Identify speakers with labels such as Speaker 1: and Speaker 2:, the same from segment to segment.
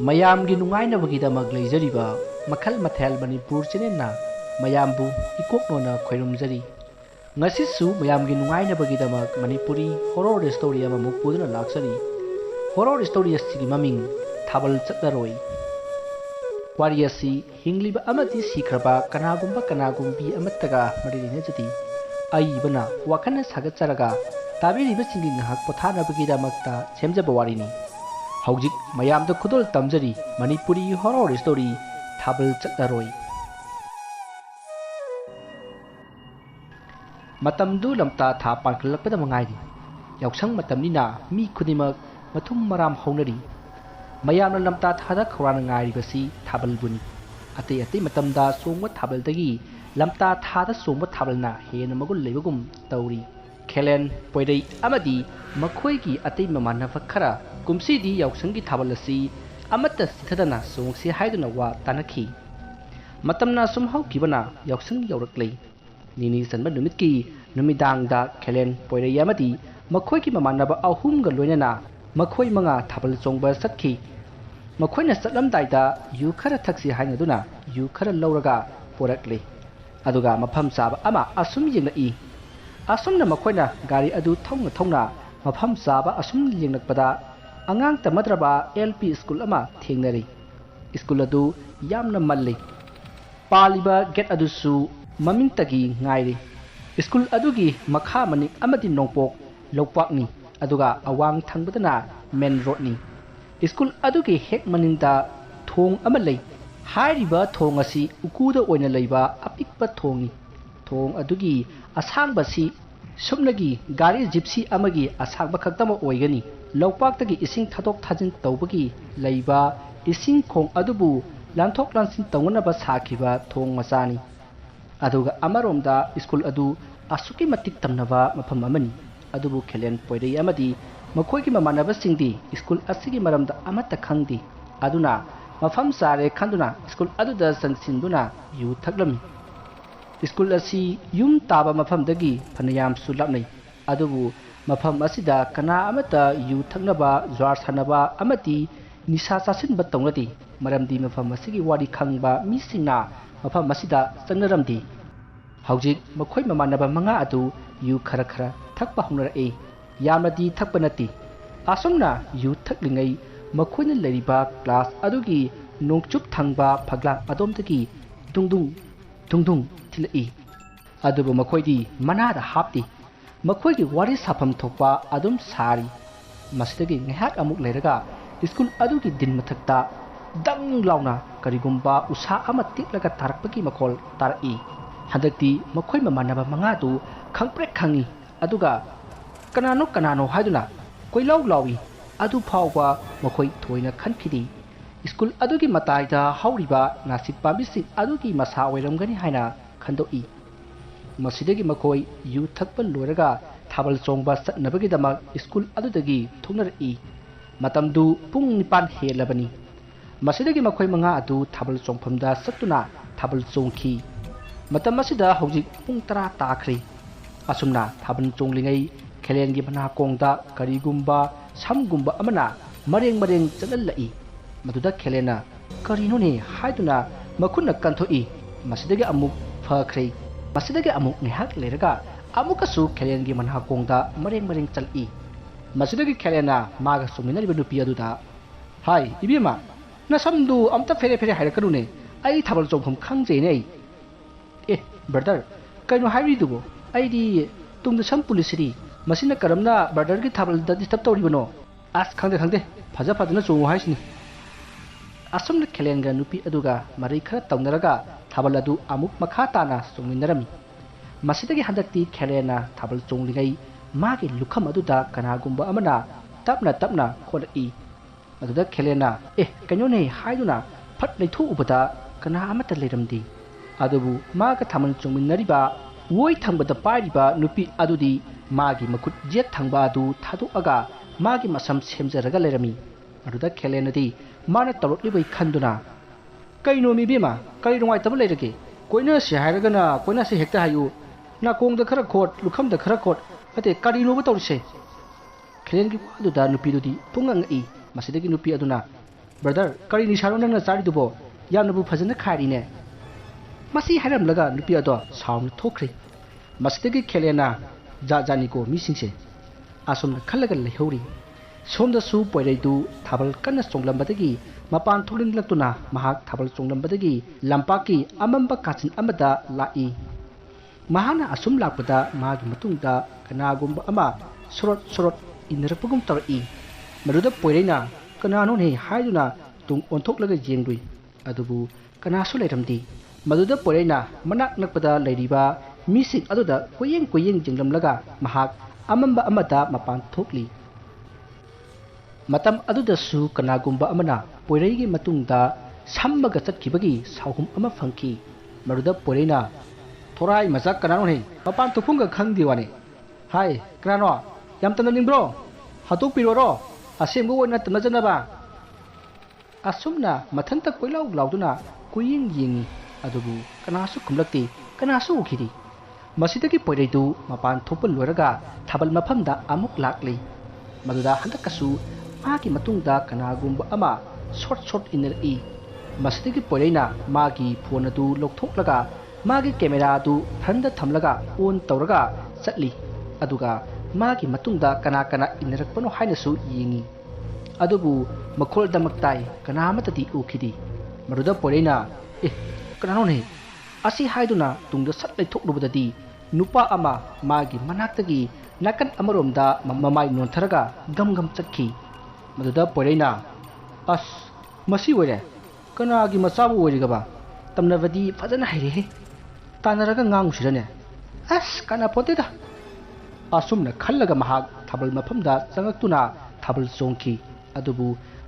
Speaker 1: ꯃꯌꯥꯝꯒꯤ ꯅꯨꯡꯉꯥꯏꯅꯕꯒꯤꯗꯃꯛ ꯂꯩꯖꯔꯤꯕ ꯃꯈꯜ ꯃꯊꯦꯜ ꯃꯅꯤꯄꯨꯔ ꯆꯦꯅꯦꯜꯅ ꯃꯌꯥꯝꯕꯨ ꯏꯀꯣꯛꯅꯣꯅ ꯈꯣꯏꯔꯝꯖꯔꯤ꯫ ꯉꯁꯤꯁꯨ ꯃꯌꯥꯝꯒꯤ ꯅꯨꯡꯉꯥꯏꯅꯕꯒꯤꯗꯃꯛ ꯃꯅꯤꯄꯨꯔꯤ ꯍꯣꯔꯔ ꯁ꯭ꯇꯣꯔꯤ ꯑꯃꯃꯨꯛ ꯄꯨꯗꯨꯅ ꯂꯥꯛꯆꯔꯤ꯫ ꯍꯣꯔꯔ ꯁ꯭ꯇꯣꯔꯤ ꯑꯁꯤꯒꯤ ꯃꯃꯤꯡ ꯊꯥꯕꯜ ꯆꯠꯂꯔꯣꯏ꯫ ꯋꯥꯔꯤ ꯑꯁꯤ ꯍꯤꯡꯂꯤꯕ ꯑꯃꯗꯤ ꯁꯤꯈ꯭ꯔꯕ ꯀꯅꯥꯒꯨꯝꯕꯤ ꯑꯃꯠꯇꯒ ꯃꯔꯤ ꯂꯩꯅꯖꯗꯦ꯫ ꯑꯏꯕꯅ ꯋꯥꯈꯜꯅ ꯁꯥꯒꯠꯆꯔꯒ ꯇꯥꯕꯤꯔꯤꯕꯁꯤꯡꯒꯤ ꯉꯥꯏꯍꯥꯛ ꯄꯣꯊꯥꯅꯕꯒꯤꯗꯃꯛꯇ ꯁꯦꯝꯖꯕ ꯋꯥꯔꯤꯅꯤ꯫ ꯍꯧꯖꯤꯛ ꯃꯌꯥꯝꯗ ꯈꯨꯗꯣꯜ ꯇꯝꯖꯔꯤ ꯃꯅꯤꯄꯨꯔꯤ ꯍꯣꯔꯔ ꯁ꯭ꯇꯣꯔꯤ ꯊꯥꯕꯜ ꯆꯠꯂꯔꯣꯏ꯫ ꯃꯇꯝꯗꯨ ꯂꯝꯇꯥ ꯊꯥ ꯄꯥꯟꯈꯠꯂꯛꯄꯗ ꯃꯉꯥꯏꯔꯤ꯫ ꯌꯥꯎꯁꯪ ꯃꯇꯝꯅꯤꯅ ꯃꯤ ꯈꯨꯗꯤꯡꯃꯛ ꯃꯊꯨꯝ ꯃꯔꯥꯝ ꯍꯧꯅꯔꯤ꯫ ꯃꯌꯥꯝꯅ ꯂꯝꯇꯥ ꯊꯥꯗ ꯈꯧꯔꯥꯡꯅ ꯉꯥꯏꯔꯤꯕꯁꯤ ꯊꯥꯕꯜꯕꯨꯅꯤ꯫ ꯑꯇꯩ ꯃꯇꯝꯗ ꯆꯣꯡꯕ ꯊꯥꯕꯜꯗꯒꯤ ꯂꯝꯇꯥ ꯊꯥꯗ ꯆꯣꯡꯕ ꯊꯥꯕꯜꯅ ꯍꯦꯟꯅ ꯃꯒꯨꯟ ꯂꯩꯕꯒꯨꯝ ꯇꯧꯔꯤ꯫ ꯈꯦꯂꯦꯟ, ꯄꯣꯏꯔꯩ ꯑꯃꯗꯤ ꯃꯈꯣꯏꯒꯤ ꯑꯇꯩ ꯃꯃꯥꯟꯅꯕ ꯈꯔ ꯀꯨꯝꯁꯤꯗꯤ ꯌꯥꯎꯁꯪꯒꯤ ꯊꯥꯕꯜ ꯑꯁꯤ ꯑꯃꯠꯇ ꯆꯤꯊꯗꯅ ꯆꯣꯡꯁꯤ ꯍꯥꯏꯗꯨꯅ ꯋꯥ ꯇꯥꯟꯅꯈꯤ꯫ ꯃꯇꯝꯅ ꯁꯨꯝ ꯍꯧꯈꯤꯕꯅ ꯌꯥꯎꯁꯪ ꯌꯧꯔꯛꯂꯦ꯫ ꯅꯤꯅꯤ ꯆꯟꯕ ꯅꯨꯃꯤꯠꯀꯤ ꯅꯨꯃꯤꯗꯥꯡꯗ ꯈꯦꯂꯦꯟ, ꯄꯣꯏꯔꯩ ꯑꯃꯗꯤ ꯃꯈꯣꯏꯒꯤ ꯃꯃꯥꯟꯅꯕ ꯑꯍꯨꯝꯒ ꯂꯣꯏꯅꯅ ꯃꯈꯣꯏ 5 ꯊꯥꯕꯜ ꯆꯣꯡꯕ ꯆꯠꯈꯤ꯫ ꯃꯈꯣꯏꯅ ꯆꯠꯂꯝꯗꯥꯏꯗ ꯌꯨ ꯈꯔ ꯊꯛꯁꯤ ꯍꯥꯏꯅꯗꯨꯅ ꯌꯨ ꯈꯔ ꯂꯧꯔꯒ ꯄꯣꯔꯛꯂꯦ꯫ ꯑꯗꯨꯒ ꯃꯐꯝ ꯆꯥꯕ ꯑꯃ ꯑꯁꯨꯝ ꯌꯦꯡꯂꯛꯏ꯫ ꯑꯁꯨꯝꯅ ꯃꯈꯣꯏꯅ ꯒꯥꯔꯤ ꯑꯗꯨ ꯊꯧꯅ ꯃꯐꯝ ꯆꯥꯕ ꯑꯁꯨꯝ ꯌꯦꯡꯂꯛꯄꯗ ꯑꯉꯥꯡ ꯇꯝꯃꯗ꯭ꯔꯕ LP ꯁ꯭ꯀꯨꯜ ꯑꯃ ꯊꯦꯡꯅꯔꯦ꯫ ꯁ꯭ꯀꯨꯜ ꯑꯗꯨ ꯌꯥꯝꯅ ꯃꯜꯂꯤ꯫ ꯄꯥꯜꯂꯤꯕ ꯒꯦꯠ ꯑꯗꯨꯁꯨ ꯃꯃꯤꯡꯇꯒꯤ ꯉꯥꯏꯔꯦ꯫ ꯁ꯭ꯀꯨꯜ ꯑꯗꯨꯒꯤ ꯃꯈꯥ ꯃꯅꯤꯡ ꯑꯃꯗꯤ ꯅꯣꯡꯄꯣꯛ ꯂꯧꯄꯥꯛꯅꯤ, ꯑꯗꯨꯒ ꯑꯋꯥꯡ ꯊꯪꯕꯗꯅ ꯃꯦꯟ ꯔꯣꯗꯅꯤ꯫ ꯁ꯭ꯀꯨꯜ ꯑꯗꯨꯒꯤ ꯍꯦꯛ ꯃꯅꯤꯡꯗ ꯊꯣꯡ ꯑꯃ ꯂꯩ꯫ ꯍꯥꯏꯔꯤꯕ ꯊꯣꯡ ꯑꯁꯤ ꯎꯀꯨꯗ ꯑꯣꯏꯅ ꯂꯩꯕ ꯑꯄꯤꯛꯄ ꯊꯣꯡꯅꯤ꯫ ꯊꯣꯡ ꯑꯗꯨꯒꯤ ꯑꯁꯥꯡꯕꯁꯤ ꯁꯨꯞꯅꯒꯤ ꯒꯥꯔꯤ ꯖꯤꯞꯁꯤ ꯑꯃꯒꯤ ꯑꯁꯥꯡꯕ ꯈꯛꯇꯃꯛ ꯑꯣꯏꯒꯅꯤ꯫ ꯂꯧꯄꯥꯛꯇꯒꯤ ꯏꯁꯤꯡ ꯊꯥꯗꯣꯛ ꯊꯥꯖꯤꯟ ꯇꯧꯕꯒꯤ ꯂꯩꯕ ꯏꯁꯤꯡ ꯈꯣꯡ ꯑꯗꯨꯕꯨ ꯂꯥꯟꯊꯣꯛ ꯂꯥꯟꯁꯤꯟ ꯇꯧꯅꯅꯕ ꯁꯥꯈꯤꯕ ꯊꯣꯡ ꯃꯆꯥꯅꯤ꯫ ꯑꯗꯨꯒ ꯑꯃꯔꯣꯝꯗ ꯁ꯭ꯀꯨꯜ ꯑꯗꯨ ꯑꯁꯨꯛꯀꯤ ꯃꯇꯤꯛ ꯇꯝꯅꯕ ꯃꯐꯝ ꯑꯃꯅꯤ꯫ ꯑꯗꯨꯕꯨ ꯈꯦꯂꯦꯟ, ꯄꯣꯏꯔꯩ ꯑꯃꯗꯤ ꯃꯈꯣꯏꯒꯤ ꯃꯃꯥꯟꯅꯕꯁꯤꯡꯗꯤ ꯁ꯭ꯀꯨꯜ ꯑꯁꯤꯒꯤ ꯃꯔꯝꯗ ꯑꯃꯠꯇ ꯈꯪꯗꯦ꯫ ꯑꯗꯨꯅ ꯃꯐꯝ ꯆꯥꯔꯦ ꯈꯟꯗꯨꯅ ꯁ꯭ꯀꯨꯜ ꯑꯗꯨꯗ ꯆꯪꯁꯤꯟꯗꯨꯅ ꯌꯨ ꯊꯛꯂꯝꯃꯤ꯫ ꯁ꯭ꯀꯨꯜ ꯑꯁꯤ ꯌꯨꯝ ꯇꯥꯕ ꯃꯐꯝꯗꯒꯤ ꯐꯅꯌꯥꯝꯁꯨ ꯂꯥꯞꯅꯩ꯫ ꯑꯗꯨꯕꯨ ꯃꯐꯝ ꯑꯁꯤꯗ ꯀꯅꯥ ꯑꯃꯠꯇ ꯌꯨ ꯊꯛꯅꯕ, ꯖ꯭ꯋꯥꯔ ꯁꯥꯟꯅꯕ ꯑꯃꯗꯤ ꯅꯤꯁꯥ ꯆꯥꯁꯤꯟꯕ ꯇꯧꯅꯗꯦ꯫ ꯃꯔꯝꯗꯤ ꯃꯐꯝ ꯑꯁꯤꯒꯤ ꯋꯥꯔꯤ ꯈꯪꯕ ꯃꯤꯁꯤꯡꯅ ꯃꯐꯝ ꯑꯁꯤꯗ ꯆꯪꯅꯔꯝꯗꯦ꯫ ꯍꯧꯖꯤꯛ ꯃꯈꯣꯏ ꯃꯃꯥꯟꯅꯕ 5 ꯑꯗꯨ ꯌꯨ ꯈꯔ ꯊꯛꯄ ꯍꯧꯅꯔꯛꯑꯦ꯫ ꯌꯥꯝꯅꯗꯤ ꯊꯛꯄ ꯅꯠꯇꯦ꯫ ꯑꯁꯨꯝꯅ ꯌꯨ ꯊꯛꯂꯤꯉꯩ ꯃꯈꯣꯏꯅ ꯂꯩꯔꯤꯕ ꯀ꯭ꯂꯥꯁ ꯑꯗꯨꯒꯤ ꯅꯣꯡꯆꯨꯞ ꯊꯪꯕ ꯐꯛꯂꯥꯡ ꯑꯗꯣꯝꯗꯒꯤ ꯗꯨꯡꯗꯨꯡ ꯊꯤꯜꯂꯛꯏ꯫ ꯑꯗꯨꯕꯨ ꯃꯈꯣꯏꯗꯤ ꯃꯅꯥꯗ ꯍꯥꯞꯇꯦ꯫ ꯃꯈꯣꯏꯒꯤ ꯋꯥꯔꯤ ꯁꯥꯐꯝ ꯊꯣꯛꯄ ꯑꯗꯨꯝ ꯁꯥꯔꯤ꯫ ꯃꯁꯤꯗꯒꯤ ꯉꯥꯏꯍꯥꯛ ꯑꯃꯨꯛ ꯂꯩꯔꯒ ꯁ꯭ꯀꯨꯜ ꯑꯗꯨꯒꯤ ꯗꯤꯟ ꯃꯊꯛꯇ ꯗꯪ ꯂꯥꯎꯅ ꯀꯔꯤꯒꯨꯝꯕ ꯎꯁꯥ ꯑꯃ ꯇꯦꯛꯂꯒ ꯇꯥꯔꯛꯄꯒꯤ ꯃꯈꯣꯜ ꯇꯥꯔꯛꯏ꯫ ꯍꯟꯗꯛꯇꯤ ꯃꯈꯣꯏ ꯃꯃꯥꯟꯅꯕ 5 ꯑꯗꯨ ꯈꯪꯄ꯭ꯔꯦꯛ ꯈꯪꯏ꯫ ꯑꯗꯨꯒ ꯀꯅꯥꯅꯣ ꯍꯥꯏꯗꯨꯅ ꯀꯣꯏꯂꯥꯎ ꯂꯥꯎꯏ꯫ ꯑꯗꯨ ꯐꯥꯎꯕ ꯃꯈꯣꯏ ꯊꯣꯏꯅ ꯈꯟꯈꯤꯗꯦ꯫ ꯁ꯭ꯀꯨꯜ ꯑꯗꯨꯒꯤ ꯃꯇꯥꯏꯗ ꯍꯧꯔꯤꯕ ꯅꯥꯁꯤꯛ ꯄꯥꯝꯕꯤꯁꯤꯡ ꯑꯗꯨꯒꯤ ꯃꯁꯥ ꯑꯣꯏꯔꯝꯒꯅꯤ ꯍꯥꯏꯅ ꯈꯟꯗꯣꯛꯏ꯫ ꯃꯁꯤꯗꯒꯤ ꯃꯈꯣꯏ ꯌꯨ ꯊꯛꯄ ꯂꯣꯏꯔꯒ ꯊꯥꯕꯜ ꯆꯣꯡꯕ ꯆꯠꯅꯕꯒꯤꯗꯃꯛ ꯁ꯭ꯀꯨꯜ ꯑꯗꯨꯗꯒꯤ ꯊꯣꯛꯅꯔꯛꯏ꯫ ꯃꯇꯝꯗꯨ ꯄꯨꯡ 9 ꯍꯦꯜꯂꯕꯅꯤ꯫ ꯃꯁꯤꯗꯒꯤ ꯃꯈꯣꯏ 5 ꯑꯗꯨ ꯊꯥꯕꯜ ꯆꯣꯡꯐꯝꯗ ꯆꯠꯇꯨꯅ ꯊꯥꯕꯜ ꯆꯣꯡꯈꯤ꯫ ꯃꯇꯝ ꯑꯁꯤꯗ ꯍꯧꯖꯤꯛ ꯄꯨꯡ 10 ꯇꯥꯈ꯭ꯔꯦ꯫ ꯑꯁꯨꯝꯅ ꯊꯥꯕꯜ ꯆꯣꯡꯂꯤꯉꯩ ꯈꯦꯂꯦꯟꯒꯤ ꯃꯅꯥꯀꯣꯡꯗ ꯀꯔꯤꯒꯨꯝꯕ ꯁꯝꯒꯨꯝꯕ ꯑꯃꯅ ꯃꯔꯦꯡ ꯆꯠꯍꯜꯂꯛꯏ꯫ ꯃꯗꯨꯗ ꯈꯦꯂꯦꯟꯅ ꯀꯔꯤꯅꯣꯅꯦ ꯍꯥꯏꯗꯨꯅ ꯃꯈꯨꯠꯅ ꯀꯟꯊꯣꯛꯏ꯫ ꯃꯁꯤꯗꯒꯤ ꯑꯃꯨꯛ ꯐꯈ꯭ꯔꯦ꯫ ꯃꯁꯤꯗꯒꯤ ꯑꯃꯨꯛ ꯉꯥꯏꯍꯥꯛ ꯂꯩꯔꯒ ꯑꯃꯨꯛꯀꯁꯨ ꯈꯦꯂꯦꯟꯒꯤ ꯃꯅꯥꯀꯣꯡꯗ ꯃꯔꯦꯡ ꯆꯠꯂꯛꯏ꯫ ꯃꯁꯤꯗꯒꯤ ꯈꯦꯂꯦꯟꯅ ꯃꯥꯒ ꯆꯣꯡꯃꯤꯟꯅꯔꯤꯕ ꯅꯨꯄꯤ ꯑꯗꯨꯗ, "ꯍꯥꯏ ꯏꯕꯦꯝꯃ, ꯅꯁꯝꯗꯨ ꯑꯝꯇ ꯐꯦꯔꯦ ꯍꯥꯏꯔꯛꯀꯅꯨꯅꯦ, ꯑꯩ ꯊꯥꯕꯜ ꯆꯣꯡꯐꯝ ꯈꯪꯖꯩꯅꯦ ꯑꯩ." "ꯑꯦ ꯕ꯭ꯔꯗꯔ, ꯀꯩꯅꯣ ꯍꯥꯏꯔꯤꯗꯨꯕꯣ? ꯑꯩꯗꯤ ꯇꯨꯡꯗ ꯁꯝ ꯄꯨꯜꯂꯤꯁꯤꯗꯤ, ꯃꯁꯤꯅ ꯀꯔꯝꯅ ꯕ꯭ꯔꯗꯔꯒꯤ ꯊꯥꯕꯜꯗ ꯗꯤꯁꯇꯔꯕ ꯇꯧꯔꯤꯕꯅꯣ? ꯑꯁ ꯈꯪꯗꯦ, ꯐꯖꯅ ꯆꯣꯡꯉꯨ ꯍꯥꯏꯁꯤꯅꯤ." ꯑꯁꯨꯝꯅ ꯈꯦꯂꯦꯟꯒ ꯅꯨꯄꯤ ꯑꯗꯨꯒ ꯃꯔꯩ ꯈꯔ ꯇꯧꯅꯔꯒ ꯊꯥꯕꯜ ꯑꯗꯨ ꯑꯃꯨꯛ ꯃꯈꯥ ꯇꯥꯅ ꯆꯣꯡꯃꯤꯟꯅꯔꯝꯃꯤ꯫ ꯃꯁꯤꯗꯒꯤ ꯍꯟꯗꯛꯇꯤ ꯈꯦꯂꯦꯟꯅ ꯊꯥꯕꯜ ꯆꯣꯡꯂꯤꯉꯩ ꯃꯥꯒꯤ ꯂꯨꯈꯝ ꯑꯗꯨꯗ ꯀꯅꯥꯒꯨꯝꯕ ꯑꯃꯅ ꯇꯞꯅ ꯈꯣꯠꯂꯛꯏ꯫ ꯑꯗꯨꯗ ꯈꯦꯂꯦꯟꯅ "ꯑꯦ ꯀꯩꯅꯣꯅꯦ" ꯍꯥꯏꯗꯨꯅ ꯐꯠ ꯂꯩꯊꯣꯛꯎꯕꯗ ꯀꯅꯥ ꯑꯃꯠꯇ ꯂꯩꯔꯝꯗꯦ꯫ ꯑꯗꯨꯕꯨ ꯃꯥꯒ ꯊꯥꯕꯜ ꯆꯣꯡꯃꯤꯟꯅꯔꯤꯕ ꯑꯣꯏ ꯊꯪꯕꯗ ꯄꯥꯏꯔꯤꯕ ꯅꯨꯄꯤ ꯑꯗꯨꯗꯤ ꯃꯥꯒꯤ ꯃꯈꯨꯠ ꯌꯦꯠ ꯊꯪꯕ ꯑꯗꯨ ꯊꯥꯗꯣꯛꯑꯒ ꯃꯥꯒꯤ ꯃꯁꯝ ꯁꯦꯝꯖꯔꯒ ꯂꯩꯔꯝꯃꯤ꯫ ꯑꯗꯨꯗ ꯈꯦꯂꯦꯟꯅꯗꯤ ꯃꯥꯅ ꯇꯧꯔꯛꯂꯤꯕꯩ ꯈꯟꯗꯨꯅ, "ꯀꯩꯅꯣꯃꯤ ꯏꯕꯦꯝꯃ, ꯀꯔꯤ ꯅꯨꯡꯉꯥꯏꯇꯕ ꯂꯩꯔꯒꯦ? ꯀꯣꯏꯅꯁꯤ ꯍꯥꯏꯔꯒꯅ ꯀꯣꯏꯅꯁꯤ ꯍꯦꯛꯇ ꯍꯥꯏꯌꯨ, ꯅꯥꯀꯣꯡꯗ ꯈꯔ ꯈꯣꯠ, ꯂꯨꯈꯝꯗ ꯈꯔ ꯈꯣꯠ, ꯅꯠꯇꯦ ꯀꯔꯤꯅꯣꯕ ꯇꯧꯔꯤꯁꯦ?" ꯈꯦꯂꯦꯟꯒꯤ ꯋꯥꯗꯨꯗ ꯅꯨꯄꯤꯗꯨꯗꯤ ꯄꯨꯡꯉꯛ ꯉꯛꯏ꯫ ꯃꯁꯤꯗꯒꯤ ꯅꯨꯄꯤ ꯑꯗꯨꯅ, Brother, kari ni sharo nang na sari dubo, yam na bu phajana khari ne. Masi haram laga nupi ado saum thokri. Masitagi khelena ja jani ko mi singse. Asom na khalaga lehori. Somda su poirai du thabal kana songlam badagi mapan tholing latuna mahak thabal songlam badagi lampaki amamba kachin amada lai. Mahana asum lakpada magi matungda kanagumba ama sorot inarapugum tarai. Maruda poiraina kanano ne haiduna tung onthok laga jengdui adubu kanasu lairamdi maduda poiraina manak nakpada lairiba misik aduda koyeng jenglam laga mahak amamba amada mapan thokli matam aduda su kanagumba amana poiraigi matungda sammaga chatkibagi sauhum ama phangki maruda poiraina thorai majak kanano ne mapan thufunga khangdi wani hai kanano yam tananingro hatuk piroro asemgo wona tanajanaba asumna mathanta koilau lauduna kuying yingi adubu kanasu kumlakti kanasu ukhidi masidagi poireidu mapan thopal loraga thabal maphamda amuk lakli maduda handakasu magi matungda kanagumba ama short inner e masidagi poireina magi phone adu lokthoklaga magi camera adu front da thamlaga on tawraga chatli aduga magi matungda kana inarakpano hainasu yingi adubu makhol damaktai kanamatati ukhidi maruda poreina kanano ne asi haiduna tungda satlai thoklubadadi nupa ama magi manaktagi nakan amaromda mamai nontharaga gam chakki maduda poreina as masi wore kanagi masabu worigaba tamnavadi fajana haire tanaraga ngangusirane as kana poteda asumna khallaga mahak thabal maphamda changaktuna thabal chongki adubu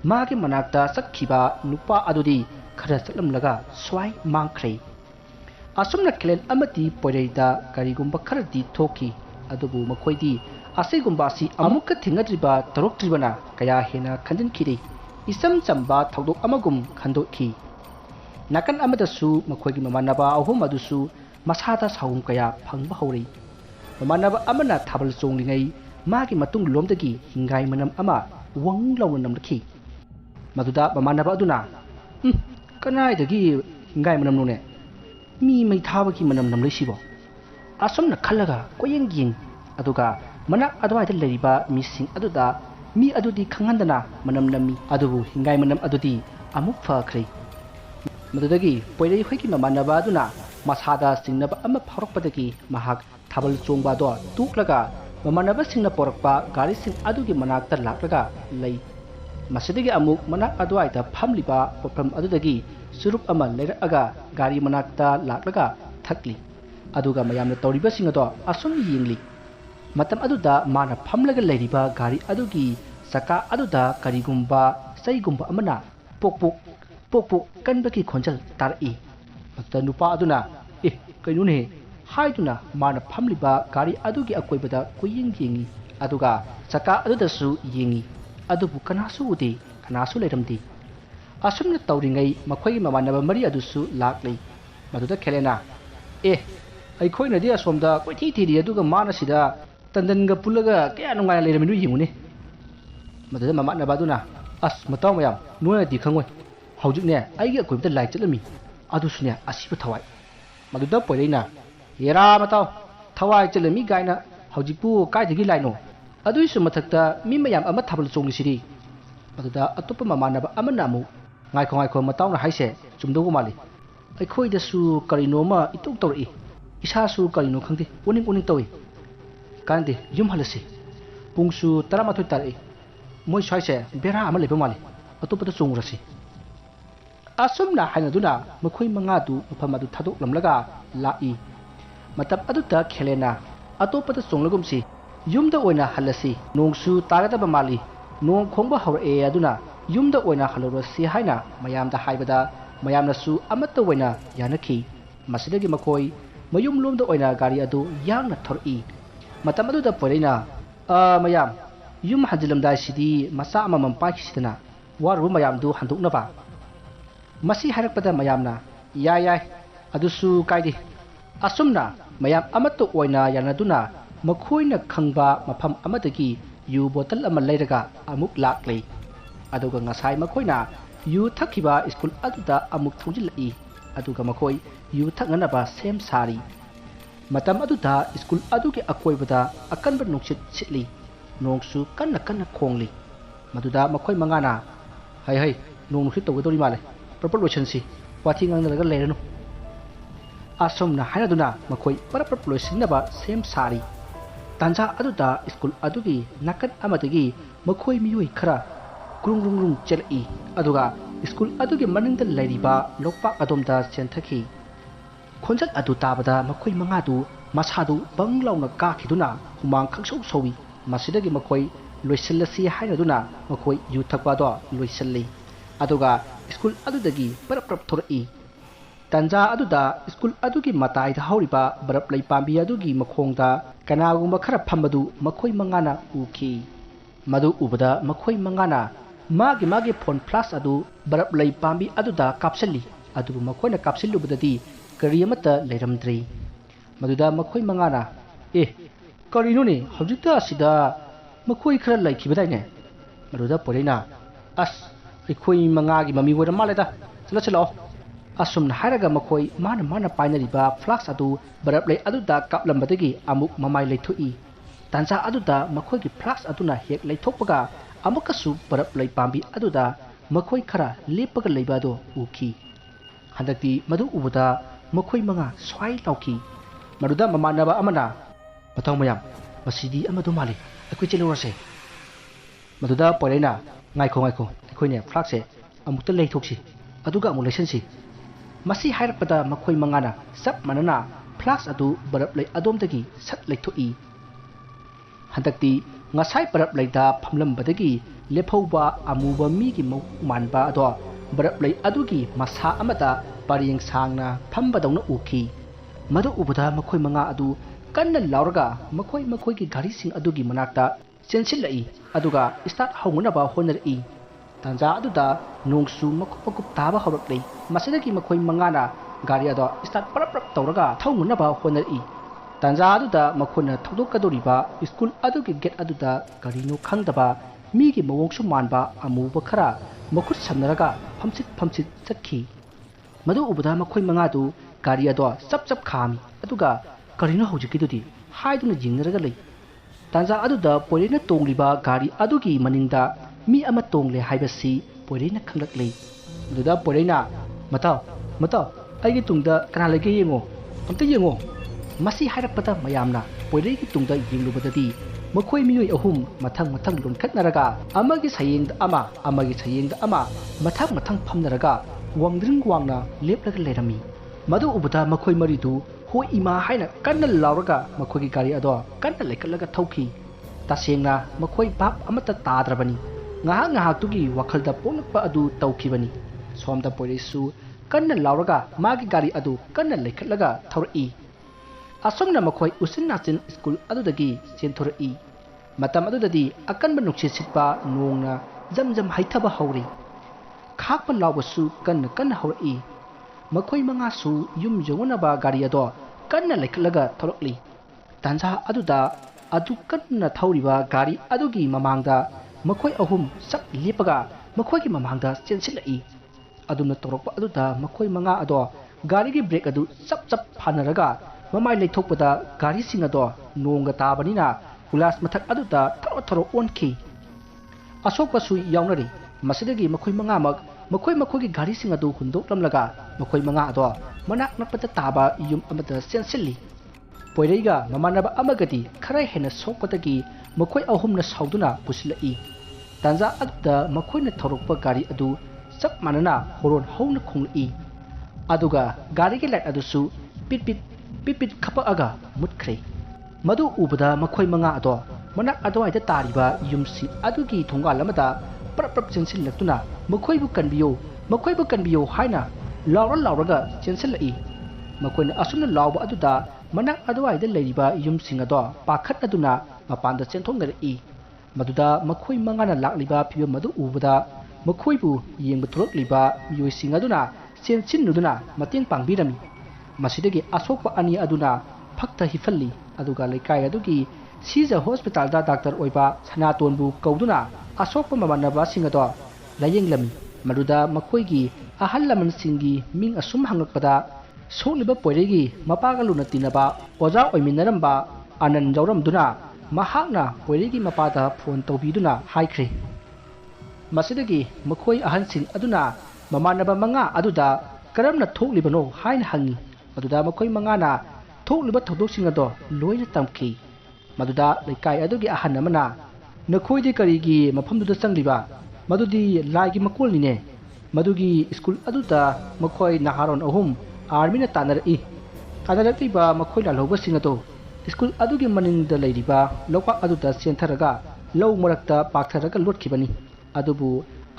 Speaker 1: magi manakta sakhiba nupa adudi khara chalamlaga swai mangkhre asumna khelen amati poireida karigumba kharadi thoki adubu makhoidi asigumba si amukka thingadriba taroktribana kaya hena khanjin khiri isam chamba thodok amagum khandokhi nakan amadasu makhoigi mamanaba ahum adusu masada saum kaya phangba hori mamanaba amana thabal chonglingai magi matung lomdagi hingai manam ama wang launa namlaki maduda mamanaba aduna kanai dagi hingai manam nune mi mai thabaki manam namlisibo asomna khallaga koyeng aduga manak adwai da leriba mising aduda mi adudi khangandana manam nami adubu hingai manam adudi amuk fakhre madudagi poirei hoiki mamanaba aduna masada singnaba ama pharokpadagi mahak thabal chongba do tuklaga mamanaba singna porakpa gari sing adugi manakta laklaga lei masidagi amuk manak adwai da phamliba popram adudagi surup ama leraaga gari manakta laklaga thakli aduga mayamna tawriba sing ado asun yingli matam aduda mana phamlaga leiriba gari adugi saka aduda karigumba saigumba amana pokpok kanbaki khonjal tarai matta nupa aduna kainune haiduna mana phamliba gari adugi akoibada kuying aduga saka adudasu yingi adubu kanasu ude kanasu leiramdi asumna tawringai makhoi mamanaba mari adusu laklei maduda khelena aikhoina di asomda koithi thiri aduga mana sida tandanga pulaga kya nungai leiramindu yingune maduda mamanaba aduna as mataw mayam noya di khangoi haujukne aigi akoibda lai chalami adusune asiba thawai maduda poireina yera mataw thawai chalami gaina haujipu kaidagi laino aduisu mathakta mi mayam ama thabal chonglisiri maduda atopa mamanaba amanamu ngaikho matawna haise chumdogu mali aikhoida su karino ma ituk tori isa su karino khangdi uning tawi kandi yum halasi pungsu taramathoi tari moi swaise bera ama leba mali atopa da chongrasi asumna hainaduna makhoi manga du mafamadu thadok lamlaga lai matab aduta khelena atopa da chonglagumsi yumda oina halasi nongsu tagadaba mali nong khongba hawre aduna yumda oina halorosi haina mayamda haibada mayamna su amata oina yanaki masidagi makoi mayum lomda oina gari adu yangna thori matam aduda poreina mayam yum hajilamdai sidi masa amamam pakisitana waru mayam du handuknaba masi harakpada mayamna yai adusu kaidi asumna mayam amata oina yanaduna makhoina khangba mafam amadagi yu bottle ama leiraga amuk laklei aduga ngasai makhoina yu thakhiba school aduda amuk thongjilai aduga makhoi yu thaknaba sem sari matam aduda school adugi akoibada akanba nungsit sitli nongsu kanna khongli maduda makhoi mangana hai nong nusit tawdori male proper loisansi wathi ngangraga leiranu asomna hainaduna makhoi parap loisinaba sem sari tanja aduda school adugi nakan amadagi makhoi miyoi khara grung chelai aduga school adugi maningda leiriba lokpak adomda senthaki khonjat adu tabada makhoi mangadu masadu banglauna ka khiduna humang khangsau sowi masidagi makhoi loisilasi hainaduna makhoi yuthakwa do loisilli aduga school adudagi parap thorai tanja aduda school adugi matai da hauriba barap lei pambi adugi makhongda kanagumba khara phambadu makhoi mangana uki madu ubada makhoi mangana magi phone plus adu barap lei pambi aduda kapsali adubu makhoina kapsilubadadi kari amata leiramdri maduda makhoi mangana karino ne hojikta asida makhoi khara laikhibadaine maduda poreina as ikhoi mangagi mami wora maleda chalo asumna haraga makhoi mana painariba flux adu barap lei aduda kaplambadagi amuk mamai leithui tansa aduda makhoi gi flux aduna hek leithokpaga amukasu barap lei pambi aduda makhoi khara lepaga leibado uki handakti madu ubuda makhoi manga swai lauki maduda mamanaba amana patang mayam masidi amadu mali akoi chelurase maduda poreina ngaikho akoi ne flux se amukta leithoksi aduga amu lesensi masi hairpada makhoi mangana sap manana flux adu barap lei adomdagi sat leithoi handakti ngasai barap leida phamlambadagi lephauba amuba migi manba ado barap lei adugi masa amata pariyeng sangna phambadawna uki madu ubuda makhoi manga adu kanna lauraga makhoi gi gari sing adugi manakta chensilai aduga start haungnaba honari tanja aduda nongsu makup taba hawraklei masidagi makhoi mangana gari ado start parap tawraga thaungnaba honari tanja aduda makhona thodokadoriba school adugi gate aduda garino khangdaba migi mawongsu manba amuba khara makhut samnaraga phamsit chakhi madu ubuda makhoi mangadu gari ado chap khami aduga garino hojikidudi haiduna jingnaraga lei tanja aduda poirena tongliba gari adugi maningda mi ama tongle haibasi poirena khanglakle aduda poirena mataw aigi tungda kana lege yengo amta yengo masi hairapata mayamna poiregi tungda yenglubadadi makhoi miyoi ahum mathang lunkhatnaraga amagi sayengda ama mathang phamnaraga wangna leplaga lerami madu ubuda makhoi maridu hoi ima haina kanna lauraga makhoigi gari ado kanna lekalaga thauki tasengna makhoi bap amata tadrabani ngahak tugi wakhalda ponakpa adu tawkibani somda poiresu kanna lauraga magi gari adu kanna lekalaga thaurai asomna makhoi usinnachin school adudagi chenthorei matam adudadi akanba nukse sitpa nongna jam haithaba hauri khakpa lawbasu kanna haurai makhoi mangasu yum jongonaba gari ado kanna lekalaga thorokli tanja aduda adu kanna thauriba gari adugi mamangda makhoi ahum sak lepaga makhoigi mamangda chensilai aduna torokpa aduda makhoi manga ado gari gi brake adu chap phanaraga mamai leithokpada gari sing ado nongga tabanina ulas mathak aduda thoro onki asokpa sui yaunari masidagi makhoi manga mak makhoi gi gari sing adu hundoklamlaga makhoi manga ado manak nakpata taba yum amata sensilli poireiga mamanaba amagadi kharai hena sokpatagi makhoi ahumna sauduna pusilai tanja aduda makhoina thorokpa gari adu chap manana horon hauna khonglai aduga gari gi light adusu pit khapa aga mutkhre madu ubada makhoi manga ado manak adwaida tariba yumsi adugi thongal amada prap chensil laktuna makhoi bu kanbiyo haina lauraga chensilai makhoi asuna lawba aduda manak adwaida leiriba yumsing ado pakhat aduna mapanda chenthongari maduda makhoi mangana lakliba phiba madu ubada makhoi bu yengba thorokliba miyoi sing aduna chensinuduna mateng pangbirami masidagi asokpa ani aduna phakta hifalli aduga laikai adugi siza hospital da doctor oiba sanatonbu kauduna asokpa mamanaba sing ado layeng lami ꯃꯗꯨꯗ ꯃꯈꯣꯏꯒꯤ ꯑꯍꯜ ꯂꯃꯟꯁꯤꯡꯒꯤ ꯃꯤꯡ ꯑꯁꯨꯝ ꯍꯪꯂꯛꯄꯗ ꯁꯣꯛꯂꯤꯕ ꯄꯣꯏꯔꯩꯒꯤ ꯃꯄꯥꯒ ꯂꯨꯅ ꯇꯤꯟꯅꯕ ꯑꯣꯖꯥ ꯑꯣꯏꯃꯤꯟꯅꯔꯝꯕ ꯑꯅꯟ ꯌꯥꯎꯔꯝꯗꯨꯅ ꯃꯍꯥꯛꯅ ꯄꯣꯏꯔꯩꯒꯤ ꯃꯄꯥꯗ ꯐꯣꯟ ꯇꯧꯕꯤꯗꯨꯅ ꯍꯥꯏꯈ꯭ꯔꯦ꯫ ꯃꯁꯤꯗꯒꯤ ꯃꯈꯣꯏ ꯑꯍꯟꯁꯤꯡ ꯑꯗꯨꯅ ꯃꯃꯥꯟꯅꯕ ꯃꯉꯥ ꯑꯗꯨꯗ ꯀꯔꯝꯅ ꯊꯣꯛꯂꯤꯕꯅꯣ ꯍꯥꯏꯅ ꯍꯪꯉꯤ꯫ ꯃꯗꯨꯗ ꯃꯈꯣꯏ ꯃꯉꯥꯅ ꯊꯣꯛꯂꯤꯕ ꯊꯧꯗꯣꯛꯁꯤꯡ ꯑꯗꯣ ꯂꯣꯏꯅ ꯇꯝꯈꯤ꯫ ꯃꯗꯨꯗ ꯂꯩꯀꯥꯏ ꯑꯗꯨꯒꯤ ꯑꯍꯟ ꯑꯃꯅ "ꯅꯈꯣꯏꯗꯤ ꯀꯔꯤꯒꯤ ꯃꯐꯝꯗꯨꯗ ꯆꯪꯂꯤꯕ? ꯃꯗꯨꯗꯤ ꯂꯥꯏꯒꯤ ꯃꯀꯣꯜꯅꯤꯅꯦ꯫ ꯃꯗꯨꯒꯤ ꯁ꯭ꯀꯨꯜ ꯑꯗꯨꯗ ꯃꯈꯣꯏ ꯅꯍꯥꯔꯣꯟ ꯑꯍꯨꯝ ꯑꯥꯔꯃꯤꯅ ꯇꯥꯟꯅꯔꯛꯏ꯫ ꯇꯥꯟꯅꯔꯛꯂꯤꯕ ꯃꯈꯣꯏ ꯂꯥꯜꯍꯧꯕꯁꯤꯡ ꯑꯗꯣ ꯁ꯭ꯀꯨꯜ ꯑꯗꯨꯒꯤ ꯃꯅꯤꯡꯗ ꯂꯩꯔꯤꯕ ꯂꯧꯄꯥꯛ ꯑꯗꯨꯗ ꯆꯦꯟꯊꯔꯒ ꯂꯧ ꯃꯔꯛꯇ ꯄꯥꯛꯊꯔꯒ ꯂꯣꯠꯈꯤꯕꯅꯤ꯫ ꯑꯗꯨꯕꯨ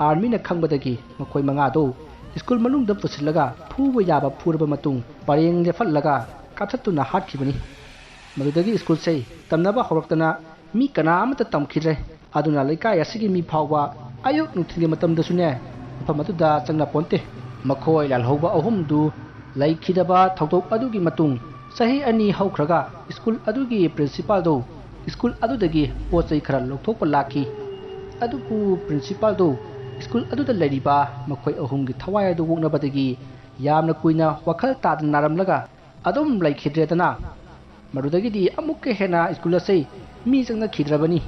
Speaker 1: ꯑꯥꯔꯃꯤꯅ ꯈꯪꯕꯗꯒꯤ ꯃꯈꯣꯏ ꯃꯉꯥꯗꯣ ꯁ꯭ꯀꯨꯜ ꯃꯅꯨꯡꯗ ꯄꯨꯁꯤꯜꯂꯒ ꯐꯨꯕ ꯌꯥꯕ ꯐꯨꯔꯕ ꯃꯇꯨꯡ ꯄꯔꯦꯡ ꯂꯦꯞꯍꯜꯂꯒ ꯀꯥꯞꯊꯠꯇꯨꯅ ꯍꯥꯠꯈꯤꯕꯅꯤ꯫ ꯃꯗꯨꯗꯒꯤ ꯁ꯭ꯀꯨꯜꯁꯦ ꯇꯝꯅꯕ ꯍꯧꯔꯛꯇꯅ ꯃꯤ ꯀꯅꯥ ꯑꯃꯠꯇ ꯇꯝꯈꯤꯗ꯭ꯔꯦ꯫ ꯑꯗꯨꯅ ꯂꯩꯀꯥꯏ ꯑꯁꯤꯒꯤ ꯃꯤ ꯐꯥꯎꯕ ꯑꯌꯨꯛ ꯅꯨꯡꯊꯤꯜꯒꯤ ꯃꯇꯝꯗꯁꯨꯅꯦ ꯃꯐꯝ ꯑꯗꯨꯗ ꯆꯪꯅꯄꯣꯟꯇꯦ꯫ ꯃꯈꯣꯏ ꯂꯥꯜꯍꯧꯕ ꯑꯍꯨꯝꯗꯨ ꯂꯩꯈꯤꯗꯕ ꯊꯧꯗꯣꯛ ꯑꯗꯨꯒꯤ ꯃꯇꯨꯡ ꯆꯍꯤ 2 ꯍꯧꯈ꯭ꯔꯒ ꯁ꯭ꯀꯨꯜ ꯑꯗꯨꯒꯤ ꯄ꯭ꯔꯤꯟꯁꯤꯄꯥꯜꯗꯣ ꯁ꯭ꯀꯨꯜ ꯑꯗꯨꯗꯒꯤ ꯄꯣꯠ ꯆꯩ ꯈꯔ ꯂꯧꯊꯣꯛꯄ ꯂꯥꯛꯈꯤ꯫ ꯑꯗꯨꯕꯨ ꯄ꯭ꯔꯤꯟꯁꯤꯄꯥꯜꯗꯣ ꯁ꯭ꯀꯨꯜ ꯑꯗꯨꯗ ꯂꯩꯔꯤꯕ ꯃꯈꯣꯏ ꯑꯍꯨꯝꯒꯤ ꯊꯋꯥꯏ ꯑꯗꯨ ꯑꯣꯛꯅꯕꯗꯒꯤ ꯌꯥꯝꯅ ꯀꯨꯏꯅ ꯋꯥꯈꯜ ꯇꯥꯗꯅ ꯅꯥꯔꯝꯂꯒ ꯑꯗꯨꯝ ꯂꯩꯈꯤꯗ꯭ꯔꯦꯗꯅ꯫ ꯃꯗꯨꯗꯒꯤꯗꯤ ꯑꯃꯨꯛꯀ ꯍꯦꯟꯅ ꯁ꯭ꯀꯨꯜ ꯑꯁꯤ ꯃꯤ ꯆꯪꯅꯈꯤꯗ꯭ꯔꯕꯅꯤ꯫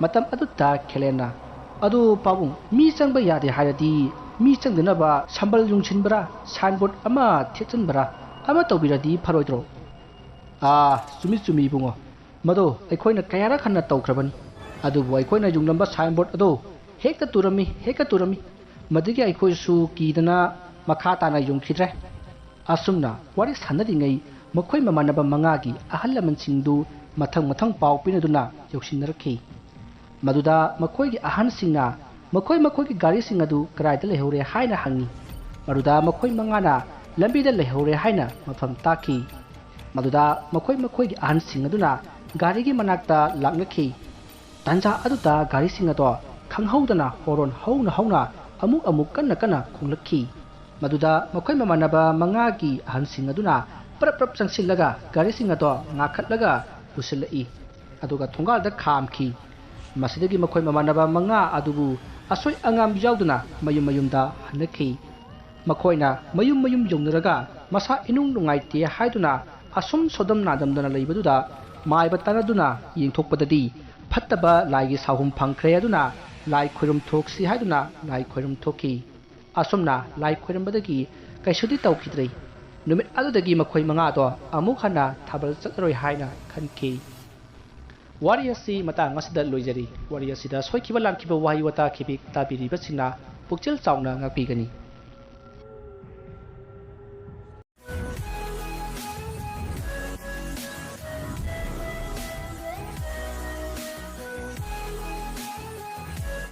Speaker 1: ꯃꯇꯝ ꯑꯗꯨꯗ ꯈꯦꯂꯦꯟꯅ "ꯑꯗꯨ ꯄꯥꯕꯨꯡ, ꯃꯤ ꯆꯪꯕ ꯌꯥꯗꯦ ꯍꯥꯏꯔꯗꯤ ꯃꯤ ꯆꯪꯗꯅꯕ ꯁꯝꯕꯜ ꯌꯨꯡꯁꯤꯟꯕꯔꯥ, ꯁꯥꯏꯟꯕꯣꯔꯗ ꯑꯃ ꯊꯦꯠꯆꯟꯕꯔꯥ ꯑꯃ ꯇꯧꯕꯤꯔꯗꯤ ꯐꯔꯣꯏꯗ꯭ꯔꯣ?" "ꯆꯨꯝꯃꯤ ꯆꯨꯝꯃꯤ ꯏꯕꯨꯡꯉꯣ, ꯃꯗꯣ ꯑꯩꯈꯣꯏꯅ ꯀꯌꯥꯔꯛ ꯍꯟꯅ ꯇꯧꯈ꯭ꯔꯕꯅꯤ꯫ ꯑꯗꯨꯕꯨ ꯑꯩꯈꯣꯏꯅ ꯌꯨꯡꯂꯝꯕ ꯁꯥꯏꯟꯕꯣꯔꯗ ꯑꯗꯣ ꯍꯦꯛꯇ ꯇꯨꯔꯝꯃꯤ꯫ ꯃꯗꯨꯒꯤ ꯑꯩꯈꯣꯏꯁꯨ ꯀꯤꯗꯅ ꯃꯈꯥ ꯇꯥꯅ ꯌꯨꯡꯈꯤꯗ꯭ꯔꯦ." ꯑꯁꯨꯝꯅ ꯋꯥꯔꯤ ꯁꯥꯟꯅꯔꯤꯉꯩ ꯃꯈꯣꯏ ꯃꯃꯥꯟꯅꯕ ꯃꯉꯥꯒꯤ ꯑꯍꯜ ꯂꯃꯟꯁꯤꯡꯗꯨ ꯃꯊꯪ ꯄꯥꯎ ꯄꯤꯅꯗꯨꯅ ꯌꯧꯁꯤꯟꯅꯔꯛꯈꯤ꯫ ꯃꯗꯨꯗ ꯃꯈꯣꯏꯒꯤ ꯑꯍꯟꯁꯤꯡꯅ ꯃꯈꯣꯏꯒꯤ ꯒꯥꯔꯤꯁꯤꯡ ꯑꯗꯨ ꯀꯗꯥꯏꯗ ꯂꯩꯍꯧꯔꯦ ꯍꯥꯏꯅ ꯍꯪꯉꯤ꯫ ꯃꯗꯨꯗ ꯃꯈꯣꯏ ꯃꯉꯥꯅ ꯂꯝꯕꯤꯗ ꯂꯩꯍꯧꯔꯦ ꯍꯥꯏꯅ ꯃꯐꯝ ꯇꯥꯛꯈꯤ꯫ ꯃꯗꯨꯗ ꯃꯈꯣꯏꯒꯤ ꯑꯍꯟꯁꯤꯡ ꯑꯗꯨꯅ ꯒꯥꯔꯤꯒꯤ ꯃꯅꯥꯛꯇ ꯂꯥꯛꯅꯈꯤ꯫ ꯇꯥꯟꯖꯥ ꯑꯗꯨꯗ ꯒꯥꯔꯤꯁꯤꯡ ꯑꯗꯣ ꯈꯪꯍꯧꯗꯅ ꯍꯣꯔꯣꯟ ꯍꯧꯅ ꯑꯃꯨꯛ ꯀꯟꯅ ꯈꯣꯡꯂꯛꯈꯤ꯫ ꯃꯗꯨꯗ ꯃꯈꯣꯏ ꯃꯃꯥꯟꯅꯕ ꯃꯉꯥꯒꯤ ꯑꯍꯟꯁꯤꯡ ꯑꯗꯨꯅ ꯄ꯭ꯔꯞ ꯆꯪꯁꯤꯜꯂꯒ ꯒꯥꯔꯤꯁꯤꯡ ꯑꯗꯣ ꯉꯥꯛꯈꯠꯂꯒ ꯄꯨꯁꯤꯜꯂꯛꯏ꯫ ꯑꯗꯨꯒ ꯊꯣꯡꯒꯥꯜꯗ ꯈꯥꯝꯈꯤ꯫ ꯃꯁꯤꯗꯒꯤ ꯃꯈꯣꯏ ꯃꯃꯥꯟꯅꯕ ꯃꯉꯥ ꯑꯗꯨꯕꯨ ꯑꯁꯣꯏ ꯑꯉꯥꯝ ꯌꯥꯎꯗꯅ ꯃꯌꯨꯝꯗ ꯍꯟꯅꯈꯤ꯫ ꯃꯈꯣꯏꯅ ꯃꯌꯨꯝ ꯌꯧꯅꯔꯒ ꯃꯁꯥ ꯏꯅꯨꯡ ꯅꯨꯡꯉꯥꯏꯇꯦ ꯍꯥꯏꯗꯨꯅ ꯑꯁꯨꯝ ꯁꯣꯗꯝ ꯅꯥꯗꯝꯗꯅ ꯂꯩꯕꯗꯨꯗ ꯃꯥꯏꯕ ꯇꯥꯟꯅꯗꯨꯅ ꯌꯦꯡꯊꯣꯛꯄꯗꯗꯤ ꯐꯠꯇꯕ ꯂꯥꯏꯒꯤ ꯁꯥꯍꯨꯝ ꯐꯪꯈ꯭ꯔꯦ꯫ ꯑꯗꯨꯅ ꯂꯥꯏ ꯈꯣꯏꯔꯝ ꯊꯣꯛꯁꯤ ꯍꯥꯏꯗꯨꯅ ꯂꯥꯏ ꯈꯣꯏꯔꯝ ꯊꯣꯛꯈꯤ꯫ ꯑꯁꯨꯝꯅ ꯂꯥꯏ ꯈꯣꯏꯔꯝꯕꯗꯒꯤ ꯀꯩꯁꯨꯗꯤ ꯇꯧꯈꯤꯗ꯭ꯔꯦ꯫ ꯅꯨꯃꯤꯠ ꯑꯗꯨꯗꯒꯤ ꯃꯈꯣꯏ ꯃꯉꯥꯗꯣ ꯑꯃꯨꯛ ꯍꯟꯅ ꯊꯥꯕꯜ ꯆꯠꯂꯔꯣꯏ ꯍꯥꯏꯅ ꯈꯟꯈꯤ꯫ ꯋꯥꯔꯤ ꯑꯁꯤ ꯃꯇꯥꯡ ꯑꯁꯤꯗ ꯂꯣꯏꯖꯔꯤ꯫ ꯋꯥꯔꯤ ꯑꯁꯤꯗ ꯁꯣꯏꯈꯤꯕ ꯂꯥꯟꯈꯤꯕ ꯋꯥꯍꯩ ꯋꯥꯇꯥ ꯇꯥꯕꯤꯔꯤꯕꯁꯤꯡꯅ ꯄꯨꯛꯆꯦꯜ ꯆꯥꯎꯅ ꯉꯥꯛꯄꯤꯒꯅꯤ꯫